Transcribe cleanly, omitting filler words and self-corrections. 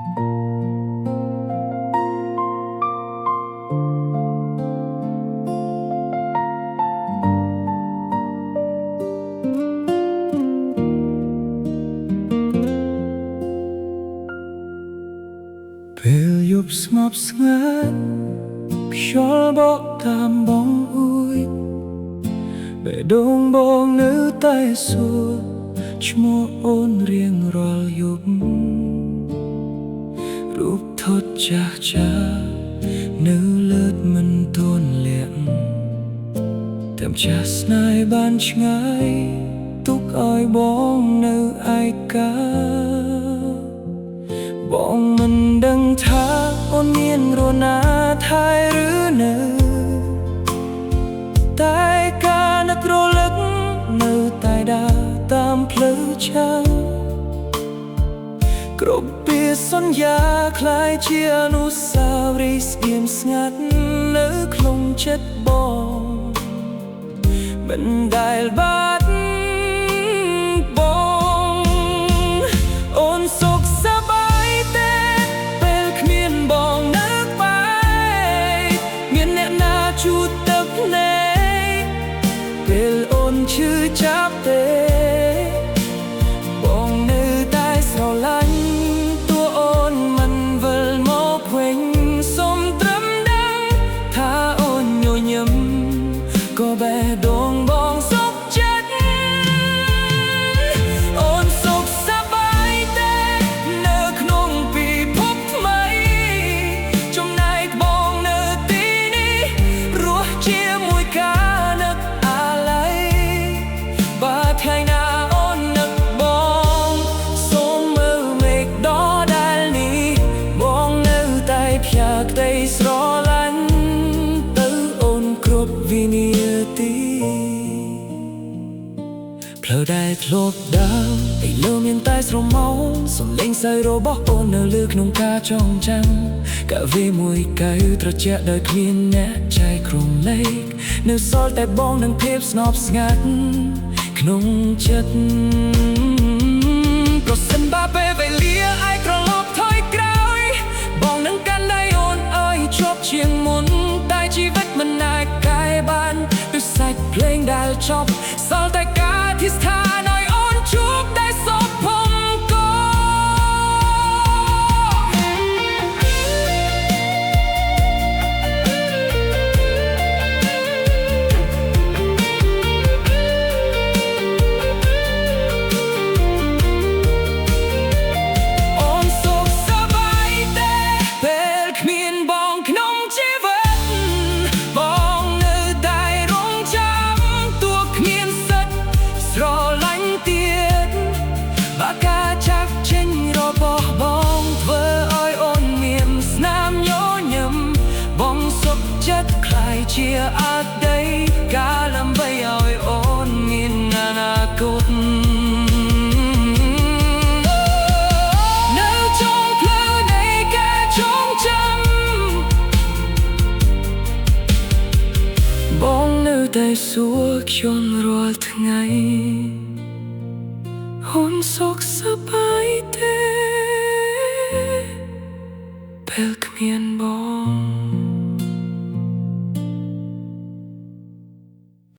ពេលយប់ស្ងប់ស្ងាត់ខ្យល់បក់តាមបងអួយបេះដូងបងនៅតែសួរឈ្មោះអូនរៀងរាល់យប់រូបថតចាស់ចាស់នៅលើកមិនទាន់លាក់តែចាស់ស្នេហ៍បានឆ្ងាយទុកឲ្យបងនៅឯកាបងមិនដឹងថាអូនមានរណាថែឬនៅតែការនឹករលឹកនៅតែដើរតាមផ្លូវឆាំងគ្រប់ពាក្យសន្យាคล้ายជាអនុស្សាវរីយ៍ស្ងៀមស្ងាត់នៅក្នុងចិត្តបងមិនដែលបាត់ជួបទឹកណែពេលអូនឈឺចាប់ទេបងនៅតែស្រឡាញ់តួអូនមិនវិលមកវិញសូមត្រឹមដឹងថាអូនញញឹមក៏បេះដូងបងសុខចិត្តអូនសុខសប្បាយទេនៅក្នុងពិភពថ្មីចំណែកបងនៅទីនេះជាមួយការនឹកអាឡ័យបើថ្ងៃណាអូននឹកបងសូមមើលមេឃដដែលនេះបងនៅតែភ្យាក្តីស្រឡាញ់ទៅអូនគ្រប់វិនាទីផ្លូវដែលធ្លាប់ដើរឥឡូវមានតែស្រមោលសំឡេងសើចរបស់អូននៅលើក្នុងការចងចាំកាវីមួយកៅត្រជាក់ដោយគ្មានអ្នកចែកក្រុមលេខនៅសល់តែបងនឹងភាពស្ងប់ស្ងាត់ក្នុងចិត្តប្រសិនបើពេលវេលាអាចត្រឡប់ថយក្រោយបងនឹងកាន់ដៃអូនឲ្យជាប់ជាងមុនតែជីវិតមិនអាចកែបានដូចសាច់ភ្លេងដែលចប់សល់តែការអធិស្ឋានឲ្យអូនជួបតែសពผมក៏ជាអតីតកាលដើម្បីឲ្យអូនមានអនាគតនៅចុងផ្លូវនៃការចងចាំបងនៅតែសួរខ្ញុំរាល់ថ្ងៃអូនសុខសប្បាយទេពេលគ្មានបង